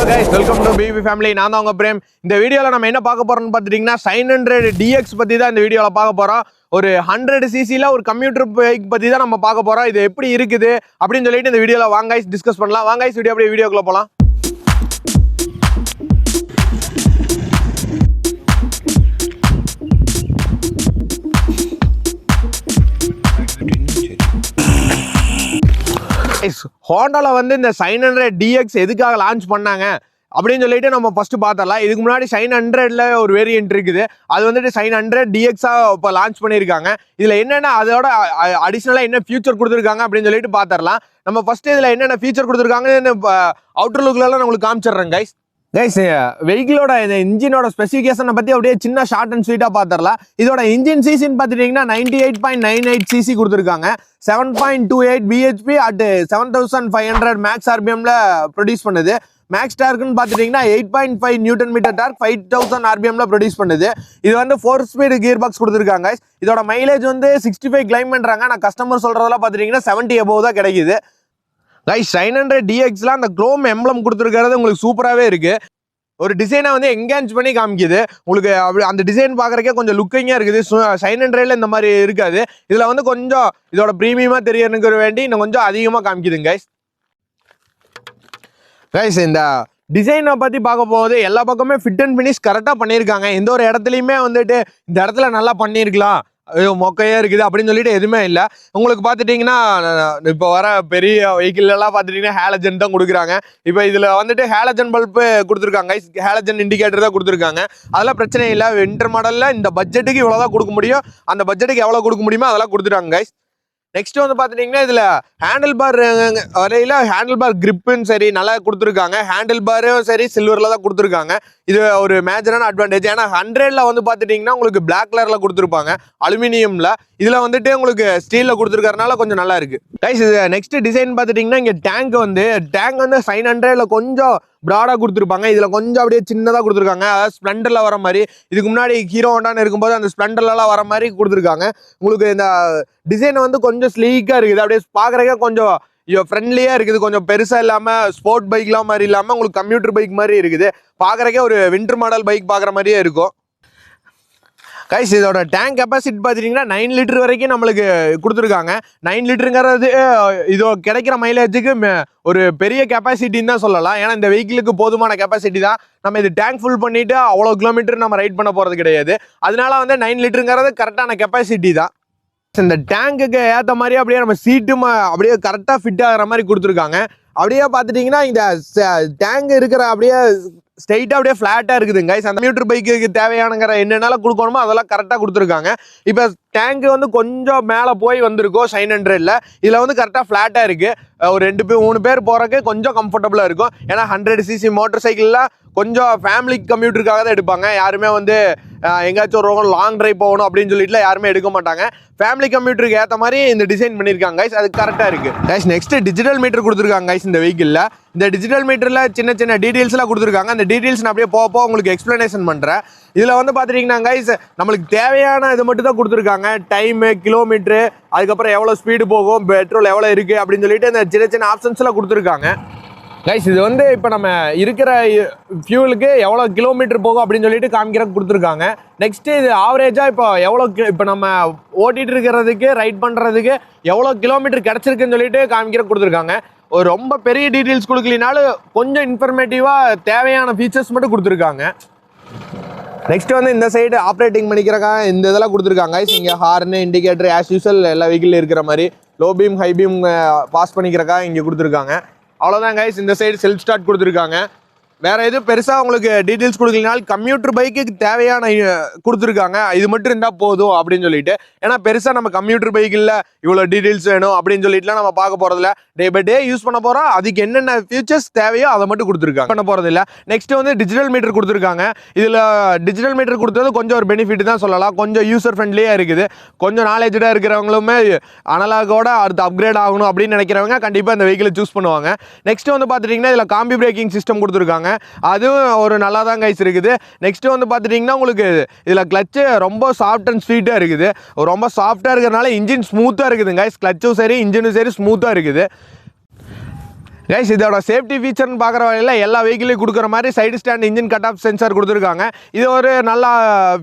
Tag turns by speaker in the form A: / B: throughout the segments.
A: guys, welcome to BB Family. நான் தான் உங்க பிரேம். இந்த வீடியோல நம்ம என்ன பார்க்க போறோம்னு பாத்துட்டீங்கன்னா 900 DX பத்தி தான் இந்த வீடியோல பார்க்க போறோம். ஒரு 100 cc ஒரு கம்ப்யூட்டர் பைக் பத்தி தான் நம்ம பார்க்க போறோம். இது எப்படி இருக்குது அப்படினு சொல்லிட்டு இந்த வீடியோல வாங்க guys டிஸ்கஸ் பண்ணலாம். வாங்க guys வீடியோக்குள்ள போலாம். ஹோண்டால வந்து இந்த 900 DX எதுக்காக லான்ச் பண்ணாங்க அப்படின்னு சொல்லிட்டு நம்ம ஃபர்ஸ்ட் பார்த்தரலாம். இதுக்கு முன்னாடி 900ல ஒரு வேரியன்ட் இருக்குது, அது வந்துட்டு 900 DX-ஆ இப்போ லான்ச் பண்ணியிருக்காங்க. இதில் என்னென்ன அதோட அடிஷ்னலாக என்ன ஃபியூச்சர் கொடுத்துருக்காங்க அப்படின்னு சொல்லிட்டு பார்த்தரலாம். நம்ம ஃபர்ஸ்ட் இதில் என்னென்ன ஃபியூச்சர் கொடுத்துருக்காங்கன்னு அவுட்டர் லுக்லலாம் உங்களுக்கு காமிச்சிடுறேன் கைஸ். வெஹிக்கிளோட இந்த இன்ஜினோட ஸ்பெசிஃபிகேஷனை பற்றி அப்படியே சின்ன ஷார்ட் அண்ட் ஸ்வீட்டாக பார்த்துடலாம். இதோட இன்ஜின் சிசின்னு பார்த்துட்டிங்கன்னா 98.98 cc கொடுத்துருக்காங்க. 7.28 bhp அட் 7500 மேக்ஸ் ஆர்பிஎம்ல ப்ரொடியூஸ் பண்ணுது. மேக்ஸ் டார்க்குன்னு பார்த்துட்டிங்கன்னா 8.5 நியூட்டன் மீட்டர் டார்க் 5000 ஆர்பிஎம்ல ப்ரொடியூஸ் பண்ணுது. இது வந்து 4 ஸ்பீடு கியர் பாக்ஸ் கொடுத்துருக்காங்க. இதோட மைலேஜ் வந்து 65 கிளைம் பண்ணுறாங்க. நான் கஸ்டமர் சொல்கிறதெல்லாம் பார்த்துட்டிங்கன்னா 70 above தான் கிடைக்குது. கைஸ் 900 DXலாம் அந்த குரோம் எம்ப்ளம் கொடுத்துருக்கிறது உங்களுக்கு சூப்பராகவே இருக்கு. ஒரு டிசைனை வந்து என்கேஜ் பண்ணி காமிக்குது உங்களுக்கு. அப்படி அந்த டிசைன் பார்க்குறக்கே கொஞ்சம் லுக்கிங்காக இருக்குது. 900ல இந்த மாதிரி இருக்காது. இதில் வந்து கொஞ்சம் இதோட ப்ரீமியமாக தெரியணுங்கிற வேண்டி இன்னும் கொஞ்சம் அதிகமாக காமிக்குதுங்க கைஸ். இந்த டிசைனை பற்றி பார்க்க போகுது எல்லா பக்கமே ஃபிட் அண்ட் ஃபினிஷ் கரெக்டாக பண்ணியிருக்காங்க. எந்த ஒரு இடத்துலையுமே வந்துட்டு இந்த இடத்துல நல்லா பண்ணியிருக்கலாம், மொக்கையா இருக்குது அப்படின்னு சொல்லிட்டு எதுவுமே இல்லை. உங்களுக்கு பார்த்துட்டிங்கன்னா இப்போ வர பெரிய வெஹிக்கிள்லாம் பார்த்துட்டிங்கன்னா ஹேலஜன் தான் கொடுக்குறாங்க. இப்போ இதில் வந்துட்டு ஹேலஜன் பல்பு கொடுத்துருக்காங்க, ஹேலஜன் இண்டிகேட்டர் தான் கொடுத்துருக்காங்க. அதெல்லாம் பிரச்சனை இல்லை. வின்டர் மாடலில் இந்த பட்ஜெட்டுக்கு இவ்வளோ தான் கொடுக்க முடியும், அந்த பட்ஜெட்டுக்கு எவ்வளோ கொடுக்க முடியுமோ அதெல்லாம் கொடுத்துட்டாங்க கைஸ். நெக்ஸ்ட் வந்து பார்த்துட்டிங்கன்னா இதில் ஹேண்டில் பார் வரையில் ஹேண்டில் பார் கிரிப்புன்னு சரி நல்லா கொடுத்துருக்காங்க. ஹேண்டில் பாரும் சரி சில்வரில் தான் கொடுத்துருக்காங்க. இது ஒரு மேஜரான அட்வான்டேஜ். ஏன்னா 100ல வந்து பார்த்துட்டிங்கன்னா உங்களுக்கு பிளாக் கலரில் கொடுத்துருப்பாங்க அலுமினியமில். இதில் வந்துட்டு உங்களுக்கு ஸ்டீலில் கொடுத்துருக்கறனால கொஞ்சம் நல்லா இருக்குது கைஸ். இது நெக்ஸ்ட் டிசைன் பார்த்துட்டிங்கன்னா இங்கே டேங்க் வந்து 900ல கொஞ்சம் ப்ராடாக கொடுத்துருப்பாங்க. இதில் கொஞ்சம் அப்படியே சின்னதாக கொடுத்துருக்காங்க. அதாவது ஸ்ப்ளெண்டரில் வர மாதிரி. இதுக்கு முன்னாடி ஹீரோ ஹோண்டான்னு இருக்கும்போது அந்த ஸ்ப்ளெண்டர்லாம் வர மாதிரி கொடுத்துருக்காங்க. உங்களுக்கு இந்த டிசைன் வந்து கொஞ்சம் ஸ்லீக்காக இருக்குது. அப்படியே பார்க்குறக்கே கொஞ்சம் ஃப்ரெண்ட்லியாக இருக்குது. கொஞ்சம் பெருசாக இல்லாமல் ஸ்போர்ட் பைக்லாம் மாதிரி இல்லாமல் உங்களுக்கு கம்ப்யூட்டர் பைக் மாதிரி இருக்குது. பார்க்குறக்கே ஒரு வின்டர் மாடல் பைக் பார்க்குற மாதிரியே இருக்கும் கைஸ். இதோட டேங்க் கெப்பாசிட்டி பார்த்துட்டிங்கன்னா 9 லிட்டர் வரைக்கும் நம்மளுக்கு கொடுத்துருக்காங்க. 9 லிட்டருங்கிறது இதோ கிடைக்கிற மைலேஜுக்கு ஒரு பெரிய கெப்பாசிட்டின்னு தான் சொல்லலாம். ஏன்னா இந்த வெஹிக்கிளுக்கு போதுமான கெப்பாசிட்டி தான். நம்ம இது டேங்க் ஃபுல் பண்ணிவிட்டு அவ்வளோ கிலோமீட்டர் நம்ம ரைட் பண்ண போகிறது கிடையாது. அதனால வந்து 9 லிட்டருங்கிறது கரெக்டான கெப்பாசிட்டி தான். இந்த டேங்குக்கு ஏற்ற மாதிரி அப்படியே நம்ம சீட்டும் அப்படியே கரெக்டாக ஃபிட் ஆகிற மாதிரி கொடுத்துருக்காங்க. அப்படியே பார்த்துட்டிங்கன்னா இந்த டேங்க் இருக்கிற அப்படியே ஸ்ட்ரைட்டாக அப்படியே ஃப்ளாட்டாக இருக்குதுங்க. அந்த கம்ப்யூட்டர் பைக்குக்கு தேவையானங்கிற என்னென்னாலும் கொடுக்கணுமோ அதெல்லாம் கரெக்டாக கொடுத்துருக்காங்க. இப்போ டேங்கு வந்து கொஞ்சம் மேலே போய் வந்திருக்கோம் 900ல. இதில் வந்து கரெக்டாக ஃப்ளாட்டாக இருக்குது. ஒரு 2-3 பேர் போகிறக்கு கொஞ்சம் கம்ஃபர்டபுளாக இருக்கும். ஏன்னா 100 cc மோட்டர் சைக்கிள்லாம் கொஞ்சம் ஃபேமிலி கம்ப்யூட்டருக்காக தான் எடுப்பாங்க. யாருமே வந்து எங்கேயாச்சும் ஒரு லாங் ட்ரைவ் போகணும் அப்படின்னு சொல்லிட்டுலாம் யாருமே எடுக்க மாட்டாங்க. ஃபேமிலி கம்ப்யூட்டருக்கு ஏற்ற மாதிரி இந்த டிசைன் பண்ணியிருக்காங்க கைஸ். அது கரெக்டாக இருக்குது கைஸ். நெக்ஸ்ட் டிஜிட்டல் மீட்டர் கொடுத்துருக்காங்க கைஸ் இந்த வெஹிக்கிளில். இந்த டிஜிட்டல் மீட்டரில் சின்ன சின்ன டீட்டெயில்ஸ்லாம் கொடுத்துருக்காங்க. அந்த டீட்டெயில்ஸ் நான் அப்படியே போக உங்களுக்கு எக்ஸ்ப்ளனேஷன் பண்ணுறேன். இதில் வந்து பார்த்துட்டிங்கன்னா கைஸ் நம்மளுக்கு தேவையான இது மட்டும் தான் கொடுத்துருக்காங்க. டைமு, கிலோமீட்ரு, அதுக்கப்புறம் எவ்வளோ ஸ்பீடு போகும், பெட்ரோல் எவ்வளோ இருக்குது அப்படின்னு சொல்லிட்டு இந்த சின்ன சின்ன ஆப்ஷன்ஸ்லாம் கொடுத்துருக்காங்க கைஸ். இது வந்து இப்போ நம்ம இருக்கிற ஃபியூலுக்கு எவ்வளோ கிலோமீட்டர் போகும் அப்படின்னு சொல்லிட்டு காமிக்கிறதுக்கு கொடுத்துருக்காங்க. நெக்ஸ்ட்டு இது ஆவரேஜாக இப்போ நம்ம ஓட்டிகிட்டு இருக்கிறதுக்கு ரைட் பண்ணுறதுக்கு எவ்வளோ கிலோமீட்டர் கிடச்சிருக்குன்னு சொல்லிட்டு காமிக்கிறதுக்கு கொடுத்துருக்காங்க. ஒரு ரொம்ப பெரிய டீட்டெயில்ஸ் கொடுக்கலினாலும் கொஞ்சம் இன்ஃபர்மேட்டிவாக தேவையான ஃபீச்சர்ஸ் மட்டும் கொடுத்துருக்காங்க. நெக்ஸ்ட் வந்து இந்த சைடு ஆப்ரேட்டிங் பண்ணிக்கிறக்காக இந்த இதெல்லாம் கொடுத்துருக்காங்க. இங்கே ஹார்னு, இண்டிகேட்டர் ஆஸ் யூஸ்வல் எல்லா வெஹிக்கிள் இருக்கிற மாதிரி low beam, high beam pass பண்ணிக்கிறக்காக இங்கே கொடுத்துருக்காங்க. அவ்வளோதான் கைஸ். இந்த சைடு செல்ஃப் ஸ்டார்ட் கொடுத்துருக்காங்க. வேறு எதுவும் பெருசாக உங்களுக்கு டீட்டெயில்ஸ் கொடுக்கலனாலும் கம்ப்யூட்டர் பைக்குக்கு தேவையான கொடுத்துருக்காங்க. இது மட்டும் இருந்தால் போதும் அப்படின்னு சொல்லிட்டு. ஏன்னா பெருசாக நம்ம கம்ப்யூட்டர் பைக்கில் இவ்வளோ டீட்டெயில்ஸ் வேணும் அப்படின்னு சொல்லிட்டுலாம் நம்ம பார்க்க போகிறதில்ல. டே பை டே யூஸ் பண்ண போகிறோம். அதுக்கு என்னென்ன ஃபியூச்சர்ஸ் தேவையோ அதை மட்டும் கொடுத்துருக்காங்க, பண்ண போகிறதில்ல. நெக்ஸ்ட் வந்து டிஜிட்டல் மீட்டர் கொடுத்துருக்காங்க. இதில் டிஜிட்டல் மீட்டர் கொடுத்தது கொஞ்சம் ஒரு பெனிஃபிட் தான் சொல்லலாம். கொஞ்சம் யூசர் ஃப்ரெண்ட்லியாக இருக்குது. கொஞ்சம் நாலேஜாக இருக்கிறவங்களுமே அனலாகோட அடுத்து அப்கிரேட் ஆகணும் அப்படின்னு நினைக்கிறவங்க கண்டிப்பாக இந்த வெஹிக்கிளை சூஸ் பண்ணுவாங்க. நெக்ஸ்ட் வந்து பார்த்துட்டிங்கன்னா இதில் காம்பி பிரேக்கிங் சிஸ்டம் கொடுத்துருக்காங்க. அதுவும் ஒரு நல்லா தான் கைஸ் இருக்குது. நெக்ஸ்ட் வந்து பார்த்துட்டிங்கன்னா உங்களுக்கு இதில் கிளச்சு ரொம்ப சாஃப்ட் அண்ட் ஸ்வீட்டாக இருக்குது. ரொம்ப சாஃப்டாக இருக்கிறதுனால இன்ஜின் ஸ்மூத்தாக இருக்குது கைஸ். கிளச்சும் சரி இன்ஜினும் சரி ஸ்மூத்தாக இருக்குது. கைஸ் இதோட சேஃப்டி ஃபீச்சர்னு பார்க்குற வகையில் எல்லா வெஹிக்கிளையும் கொடுக்குற மாதிரி side stand engine cut off sensor கொடுத்துருக்காங்க. இது ஒரு நல்ல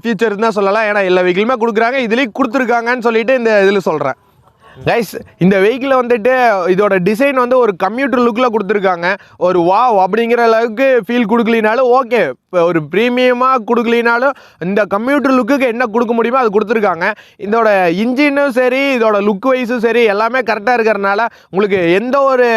A: ஃபீச்சர் தான் சொல்லலாம். ஏன்னா எல்லா வெஹிக்கிளுமே கொடுக்குறாங்க, இதுலேயும் கொடுத்துருக்காங்கன்னு சொல்லிட்டு இந்த இதில் சொல்கிறேன். கைஸ் இந்த வெஹிக்கிளை வந்துட்டு இதோட டிசைன் வந்து ஒரு கம்ப்யூட்டர் லுக்கில் கொடுத்துருக்காங்க. ஒரு வாவ் அப்படிங்கிற அளவுக்கு ஃபீல் கொடுக்கலினாலும் ஓகே, இப்போ ஒரு ப்ரீமியமாக கொடுக்கலினாலும் இந்த கம்ப்யூட்டர் லுக்குக்கு என்ன கொடுக்க முடியுமோ அது கொடுத்துருக்காங்க. இதோட இன்ஜினும் சரி, இதோட லுக் வைஸும் சரி, எல்லாமே கரெக்டாக இருக்கிறனால உங்களுக்கு எந்த ஒரு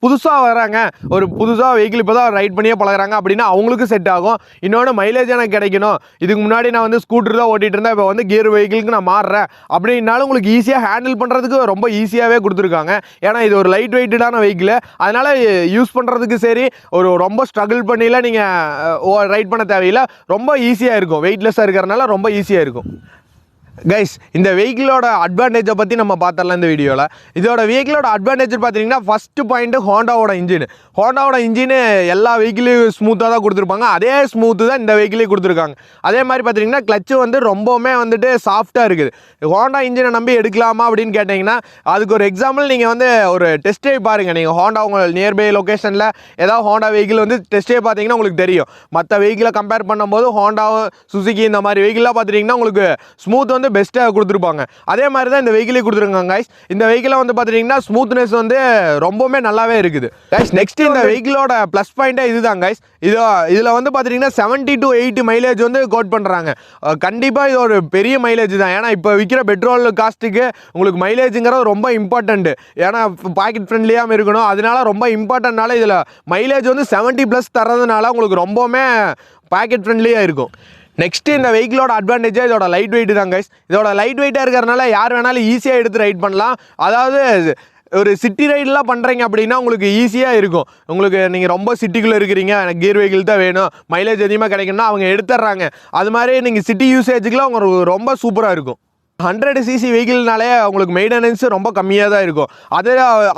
A: புதுசாக வராங்க, ஒரு புதுசாக வெஹிக்கிள் இப்போ தான் ரைட் பண்ணியே பழகிறாங்க அப்படின்னா அவங்களுக்கு செட் ஆகும். இன்னொன்று மைலேஜ் எனக்கு கிடைக்கணும், இதுக்கு முன்னாடி நான் வந்து ஸ்கூட்டர் தான் ஓட்டிகிட்டு இருந்தேன், இப்போ வந்து கியர் வெஹிக்கிளுக்கு நான் மாறுறேன் அப்படின்னாலும் உங்களுக்கு ஈஸியாக ஹேண்டில் பண்ணுறதுக்கு ரொம்ப ஈஸியாகவே கொடுத்துருக்காங்க. ஏன்னா இது ஒரு லைட் வெயிட்டடான வெஹிக்கிள், அதனால் யூஸ் பண்ணுறதுக்கு சரி, ஒரு ரொம்ப ஸ்ட்ரகிள் பண்ணிலாம் நீங்கள் ரைட் பண்ண தேவையில்லை, ரொம்ப ஈஸியாக இருக்கும். வெயிட்லெஸ்ஸாக இருக்கிறனால ரொம்ப ஈஸியாக இருக்கும். கைஸ் இந்த வெஹிக்கிளோட அட்வான்டேஜை பற்றி நம்ம பார்த்துடலாம் இந்த வீடியோவில். இதோட வெஹிக்கிளோட அட்வான்டேஜ் பார்த்தீங்கன்னா ஃபஸ்ட்டு பாயிண்ட்டு ஹோண்டாவோட இன்ஜின் எல்லா வெஹிக்கிளையும் ஸ்மூத்தாக தான் கொடுத்துருப்பாங்க. அதே ஸ்மூத்து தான் இந்த வெஹிக்கிளையும் கொடுத்துருக்காங்க. அதே மாதிரி பார்த்தீங்கன்னா கிளச்சு வந்து ரொம்பவுமே வந்துட்டு சாஃப்டாக இருக்குது. ஹோண்டா இன்ஜினை நம்பி எடுக்கலாமா அப்படின்னு கேட்டிங்கன்னா அதுக்கு ஒரு எக்ஸாம்பிள் நீங்கள் வந்து ஒரு டெஸ்ட் ட்ரைவ் பாருங்கள். நீங்கள் ஹோண்டா உங்கள் நியர்பை லொக்கேஷனில் ஏதாவது ஹோண்டா வெஹிக்கிள் வந்து டெஸ்ட் ட்ரைவ் பார்த்தீங்கன்னா உங்களுக்கு தெரியும். மற்ற வெஹிக்கிளை கம்பேர் பண்ணும்போது ஹோண்டா, சுசுகி இந்த மாதிரி வெஹிக்கிளாக பார்த்துட்டிங்கன்னா உங்களுக்கு ஸ்மூத் வந்து பெஸ்ட்டாக கொடுத்துருப்பாங்க. அதே மாதிரி தான் இந்த வெஹிக்கிளே கொடுத்துருக்காங்க கைஸ். இந்த வெஹிக்கிளை வந்து பார்த்துட்டிங்கன்னா ஸ்மூத்னஸ் வந்து ரொம்பவுமே நல்லாவே இருக்குது கைஸ். நெக்ஸ்ட் இந்த வெஹிக்கிளோட ப்ளஸ் பாயிண்ட்டே இதுதான் கைஸ். இதில் வந்து பார்த்துட்டிங்கன்னா 70 to 80 மைலேஜ் வந்து கோட் பண்ணுறாங்க. கண்டிப்பாக இது ஒரு பெரிய மைலேஜ் தான். ஏன்னா இப்போ விற்கிற பெட்ரோல் காஸ்ட்டுக்கு உங்களுக்கு மைலேஜுங்கிறது ரொம்ப இம்பார்ட்டண்ட்டு. ஏன்னா பாக்கெட் ஃப்ரெண்ட்லியாக இருக்கணும், அதனால ரொம்ப இம்பார்ட்டன்ட்னால இதில் மைலேஜ் வந்து 70+ தரதுனால உங்களுக்கு ரொம்பவுமே பாக்கெட் ஃப்ரெண்ட்லியாக இருக்கும். நெக்ஸ்ட்டு இந்த வெஹிக்கிளோட அட்வான்டேஜாக இதோட லைட் வெயிட் தான் கைஸ். இதோட லைட் வெயிட்டாக இருக்கிறனால யார் வேணாலும் ஈஸியாக எடுத்து ரைட் பண்ணலாம். அதாவது ஒரு சிட்டி ரைடெலாம் பண்ணுறீங்க அப்படின்னா உங்களுக்கு ஈஸியாக இருக்கும். உங்களுக்கு நீங்கள் ரொம்ப சிட்டிக்குள்ளே இருக்கிறீங்க, எனக்கு கியர் வெஹிக்கிள் தான் வேணும், மைலேஜ் அதிகமாக கிடைக்கும்னா அவங்க எடுத்துடுறாங்க. அது மாதிரி நீங்கள் சிட்டி யூசேஜுக்குலாம் உங்களுக்கு ரொம்ப சூப்பராக இருக்கும். 100cc வெஹிக்கிள்னாலே உங்களுக்கு மெயின்டெனன்ஸ் ரொம்ப கம்மியாக தான் இருக்கும்.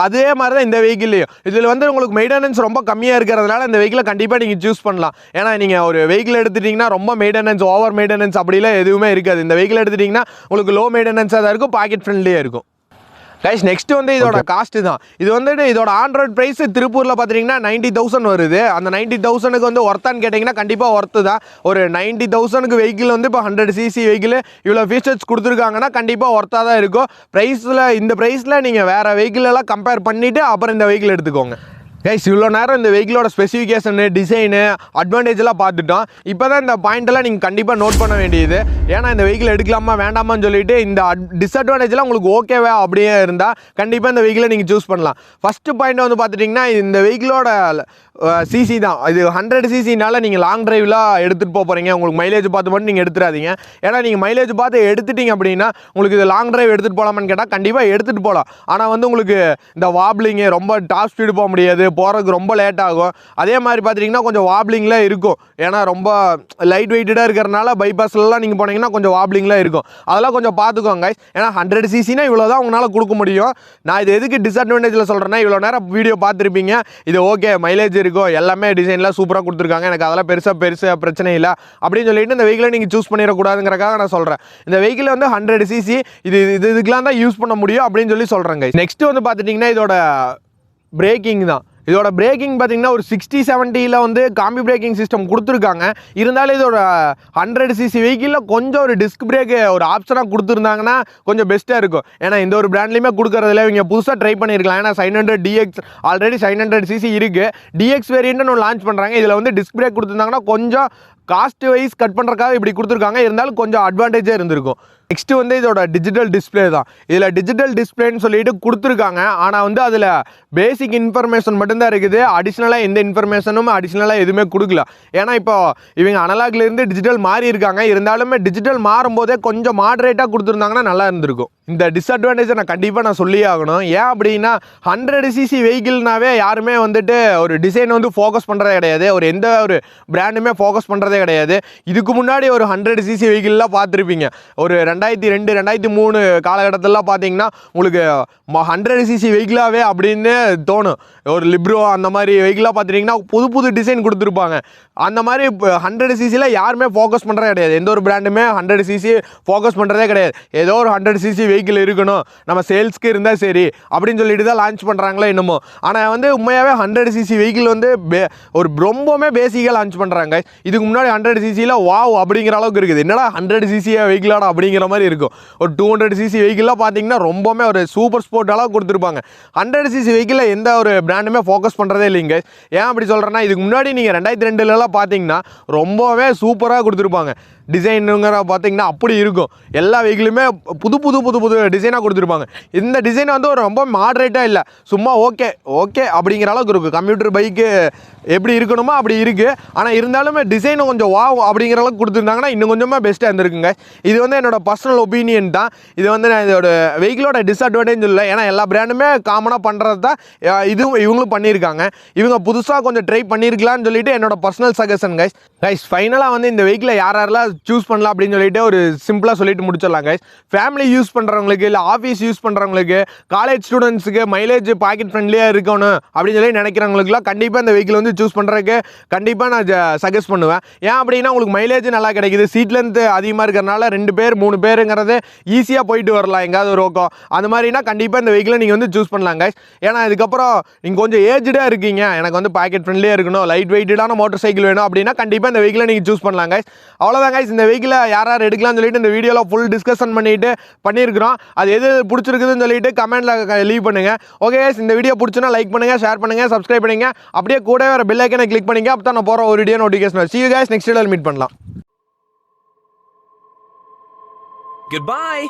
A: அதே மாதிரி தான் இந்த வெஹிக்கிள்லையும். இதில் வந்து உங்களுக்கு மெயின்டெனன்ஸ் ரொம்ப கம்மியாக இருக்கிறதுனால இந்த வெஹிக்கிளை கண்டிப்பாக நீங்கள் சூஸ் பண்ணலாம். ஏன்னா நீங்கள் ஒரு வெஹிக்கிள் எடுத்துட்டிங்கன்னா ரொம்ப மெயின்டெனன்ஸ், ஓவர் மெயின்டெனன்ஸ் அப்படிலாம் எதுவுமே இருக்காது. இந்த வெஹிக்கிள் எடுத்துட்டிங்கன்னா உங்களுக்கு லோ மெயின்டெனன்ஸாக தான் இருக்கும், பாக்கெட் ஃப்ரெண்ட்லியாக இருக்கும். கைஸ் நெக்ஸ்ட் வந்து இதோட காஸ்ட்டு தான். இது வந்துட்டு இதோட ஆண்ட்ராய்ட் ப்ரைஸ் திருப்பூரில் பார்த்தீங்கன்னா 90,000 வருது. அந்த 90,000க்கு வந்து ஒர்த்தான்னு கேட்டிங்கன்னா கண்டிப்பாக ஒர்த்து தான். ஒரு 90,000க்கு வெஹிக்கிள் வந்து இப்போ 100cc வெஹிக்கிள் இவ்வளோ ஃபீச்சர்ஸ் கொடுத்துருக்காங்கன்னா கண்டிப்பாக ஒர்த்தாக தான் இருக்கும். இந்த ப்ரைஸில் நீங்கள் வேறு வெஹிக்கிளெல்லாம் கம்பேர் பண்ணிவிட்டு அப்புறம் இந்த வெஹிக்கிள் எடுத்துக்கோங்க. கைஸ் இவ்வளோ நேரம் இந்த வெஹிக்கிளோட ஸ்பெசிஃபிகேஷனு, டிசைனு, அட்வான்டேஜெலாம் பார்த்துட்டோம். இப்போ தான் இந்த பாயிண்டெல்லாம் நீங்கள் கண்டிப்பாக நோட் பண்ண வேண்டியது. ஏன்னா இந்த வெஹிக்கிள் எடுக்கலாமா வேண்டாமான்னு சொல்லிட்டு இந்த டிஸ்அட்வான்டேஜ்லாம் உங்களுக்கு ஓகேவா அப்படியே இருந்தால் கண்டிப்பாக இந்த வெஹிக்கிளை நீங்கள் சூஸ் பண்ணலாம். ஃபஸ்ட்டு பாயிண்ட் வந்து பார்த்துட்டிங்கன்னா இந்த வெஹிக்கிளோட சிசி தான். இது 100cc நீங்கள் லாங் டிரைவ்லாம் எடுத்துகிட்டு போகிறீங்க, உங்களுக்கு மைலேஜ் பார்த்து மட்டும் நீங்கள் எடுத்துடாதீங்க. ஏன்னா நீங்கள் மைலேஜ் பார்த்து எடுத்துட்டீங்க அப்படின்னா உங்களுக்கு இது லாங் டிரைவ் எடுத்துகிட்டு போகலாமான்னு கேட்டால் கண்டிப்பாக எடுத்துகிட்டு போகலாம். ஆனால் வந்து உங்களுக்கு இந்த வாப்ளிங்கு, ரொம்ப டாப் ஸ்பீடு போக முடியாது, போகிறதுக்கு ரொம்ப லேட் ஆகும். அதே மாதிரி பார்த்துட்டிங்கன்னா கொஞ்சம் வாப்ளிங்கில் இருக்கும். ஏன்னா ரொம்ப லைட் வெயிட்டடாக இருக்கிறனால பைபாஸ்லாம் நீங்கள் போனீங்கன்னா கொஞ்சம் வாப்ளிங்கில் இருக்கும். அதெல்லாம் கொஞ்சம் பார்த்துக்கோங்க. ஏன்னா 100cc இவ்வளோ தான் உங்களால் கொடுக்க முடியும். நான் இது எதுக்கு டிஸ்அட்வான்டேஜில் சொல்கிறேன்னா, இவ்வளோ நேரம் வீடியோ பார்த்துருப்பீங்க, இது ஓகே மைலேஜ் இருக்கும், எல்லாமே டிசைன்லாம் சூப்பராக கொடுத்துருக்காங்க, எனக்கு அதெல்லாம் பெருசாக பிரச்சனை இல்லை அப்படின்னு சொல்லிட்டு இந்த வெஹிக்கிளை நீங்கள் சூஸ் பண்ணிடக்கூடாதுங்கிறக்காக நான் சொல்கிறேன். இந்த வெஹிக்கிள் வந்து 100cc இதுக்கெலாம் தான் யூஸ் பண்ண முடியும் அப்படின்னு சொல்லி சொல்கிறேங்க. நெக்ஸ்ட்டு வந்து பார்த்துட்டிங்கன்னா இதோட பிரேக்கிங் தான். இதோட பிரேக்கிங் பார்த்தீங்கன்னா ஒரு 60-70 வந்து காம்பி பிரேக்கிங் சிஸ்டம் கொடுத்துருக்காங்க. இருந்தாலும் இதோட 100cc வெஹிக்கிளில் கொஞ்சம் ஒரு டிஸ்க் பிரேக்கு ஒரு ஆப்ஷனாக கொடுத்துருந்தாங்கன்னா கொஞ்சம் பெஸ்ட்டாக இருக்கும். ஏன்னா இந்த ஒரு பிராண்ட்லேயுமே கொடுக்குறதுல இவங்க புதுசாக ட்ரை பண்ணியிருக்கலாம். ஏன்னா 900 DX ஆல்ரெடி 900cc இருக்குது, DX வேரியண்ட்னு ஒன்று லான்ச் பண்ணுறாங்க. இதில் வந்து டிஸ்க் பிரேக் கொடுத்துருந்தாங்கன்னா கொஞ்சம் காஸ்ட் வைஸ் கட் பண்ணுறக்காக இப்படி கொடுத்துருக்காங்க. இருந்தாலும் கொஞ்சம் அட்வான்டேஜாக இருந்திருக்கும். நெக்ஸ்ட்டு வந்து இதோட டிஜிட்டல் டிஸ்பிளே தான். இதில் டிஜிட்டல் டிஸ்பிளேன்னு சொல்லிட்டு கொடுத்துருக்காங்க. ஆனால் வந்து அதில் பேசிக் இன்ஃபர்மேஷன் மட்டும்தான் இருக்குது. அடிஷ்னலாக எந்த இன்ஃபர்மேஷனும் அடிஷ்னலாக எதுவுமே கொடுக்கல. ஏன்னா இப்போ இவங்க அனலாக்லேருந்து டிஜிட்டல் மாறி இருக்காங்க. இருந்தாலுமே டிஜிட்டல் மாறும்போதே கொஞ்சம் மாடரேட்டாக கொடுத்துருந்தாங்கன்னா நல்லா இருந்திருக்கும். இந்த டிஸ்அட்வான்டேஜை நான் சொல்லியே ஆகணும். ஏன் அப்படின்னா 100cc வெஹிக்கிள்னாவே யாருமே வந்துட்டு ஒரு டிசைன் வந்து ஃபோக்கஸ் பண்ணுறதே கிடையாது, எந்த ஒரு பிராண்டுமே ஃபோக்கஸ் பண்ணுறதே கிடையாது. இதுக்கு முன்னாடி ஒரு 100cc வெஹிக்கிள்லாம் பார்த்துருப்பீங்க. ஒரு 2002 2003 காலகட்டத்திலலாம் பார்த்தீங்கன்னா உங்களுக்கு 100cc வெஹிக்கிளாகவே அப்படின்னு தோணும். ஒரு லிப்ரோ அந்த மாதிரி வெஹிக்கிளாக பார்த்துட்டிங்கன்னா புது புது டிசைன் கொடுத்துருப்பாங்க. அந்த மாதிரி இப்போ 100cc யாருமே ஃபோக்கஸ் பண்ணுறதே கிடையாது. எந்த ஒரு பிராண்டுமே 100cc ஃபோக்கஸ் பண்ணுறதே கிடையாது. ஏதோ ஒரு 100cc வெஹிக்கிள் இருக்கணும், நம்ம சேல்ஸ்க்கு இருந்தால் சரி அப்படின்னு சொல்லிட்டு தான் லான்ச் பண்ணுறாங்களோ என்னமோ. ஆனால் வந்து உண்மையாகவே 100cc வெஹிக்கிள் வந்து ஒரு ரொம்பவுமே பேசிக்காக லான்ச் பண்ணுறாங்க. இதுக்கு முன்னாடி 100cc வாவ் அப்படிங்கிற அளவுக்கு இருக்குது. என்னடா 100cc வெஹிக்கிளாடா அப்படிங்கிற மாதிரி இருக்கும். ஒரு 200cc வெஹிக்கிளாக பார்த்தீங்கன்னா ரொம்பவுமே ஒரு சூப்பர் ஸ்போர்ட் அளவுக்கு கொடுத்துருப்பாங்க. 100cc வெஹிக்கிளில் எந்த ஒரு பிராண்டுமே ஃபோக்கஸ் பண்ணுறதே இல்லைங்க. ஏன் அப்படி சொல்கிறேன்னா, இதுக்கு முன்னாடி நீங்கள் 2002 பார்த்தீங்கன்னா ரொம்பவே சூப்பராக கொடுத்துருப்பாங்க. டிசைனுங்கிற பார்த்தீங்கன்னா அப்படி இருக்கும். எல்லா வெஹிக்கிளுமே புது புது புது புது டிசைனாக கொடுத்துருப்பாங்க. இந்த டிசைன் வந்து ஒரு ரொம்ப மாடரேட்டாக இல்லை, சும்மா ஓகே ஓகே அப்படிங்கிற அளவுக்கு இருக்கும். கம்ப்யூட்டர் பைக்கு எப்படி இருக்கணுமோ அப்படி இருக்குது. ஆனால் இருந்தாலுமே டிசைனை கொஞ்சம் வாவ் அப்படிங்கிற அளவுக்கு கொடுத்துருந்தாங்கன்னா இன்னும் கொஞ்சமாக பெஸ்ட்டாக இருந்திருக்குங்க. இது வந்து என்னோட பர்சனல் ஒப்பீனியன் தான். இது வந்து நான் இதோட வெஹிக்கிளோட டிஸ்அட்வான்டேஜ் இல்லை. ஏன்னா எல்லா பிராண்டுமே காமனாக பண்ணுறது தான் இவங்களும் பண்ணியிருக்காங்க. இவங்க புதுசாக கொஞ்சம் ட்ரை பண்ணியிருக்கலான்னு சொல்லிட்டு என்னோட பர்சனல் சஜஷன் கைஸ். ஃபைனலாக வந்து இந்த வெஹிக்கிளை யாரெல்லாம் சூஸ் பண்ணலாம் அப்படின்னு சொல்லிட்டு ஒரு சிம்பிளாக சொல்லிட்டு முடிச்சிடலாம் கைஸ். ஃபேமிலி யூஸ் பண்ணுறவங்களுக்கு, இல்லை ஆஃபீஸ் யூஸ் பண்ணுறவங்களுக்கு, காலேஜ் ஸ்டூடெண்ட்ஸுக்கு மைலேஜ் பாக்கெட் ஃப்ரெண்ட்லியாக இருக்கணும் அப்படின்னு சொல்லி நினைக்கிறவங்களுக்குலாம் கண்டிப்பாக இந்த வெஹிக்கிள் வந்து சூஸ் பண்ணுறதுக்கு கண்டிப்பாக நான் சஜஸ்ட் பண்ணுவேன். ஏன் அப்படின்னா உங்களுக்கு மைலேஜ் நல்லா கிடைக்குது, சீட் லென்த் அதிகமாக இருக்கிறனால 2 பேர் 3 பேருங்கிறது ஈஸியாக போயிட்டு வரலாம் எங்காவது ஒரு ஓக்கம். அந்த மாதிரினா கண்டிப்பாக இந்த வெஹிக்கிளை நீங்கள் வந்து சூஸ் பண்ணலாம் கைஸ். ஏன்னா இதுக்கப்புறம் நீங்கள் கொஞ்சம் ஏஜ்டாக இருக்கீங்க, எனக்கு வந்து பாக்கெட் ஃப்ரெண்ட்லியாக இருக்கணும், லைட் வெயிட்டடான மோட்டர் சைக்கிள் வேணும் அப்படின்னா கண்டிப்பாக இந்த வெஹிக்கிளை நீங்கள் சூஸ் பண்ணலாம் கைஸ். அவ்வளோதான் கைஸ். இந்த வெஹிக்கிளை யார் யார் எடுக்கலாம்னு சொல்லிட்டு இந்த வீடியோவில் ஃபுல் டிஸ்கஷன் பண்ணியிருக்கிறோம். அது எது பிடிச்சிருக்குதுன்னு சொல்லிட்டு கமெண்ட்டில் லீவ் பண்ணுங்க. ஓகே கைஸ், இந்த வீடியோ பிடிச்சுன்னா லைக் பண்ணுங்க, ஷேர் பண்ணுங்க, சப்ஸ்கிரைப் பண்ணுங்க. அப்படியே கூட வர பெல் ஐக்கனை கிளிக் பண்ணிங்க. அப்போ தான் நான் போகிற ஒரு video notification. See you guys, next வீடியோவில் மீட் பண்ணலாம்.
B: Goodbye.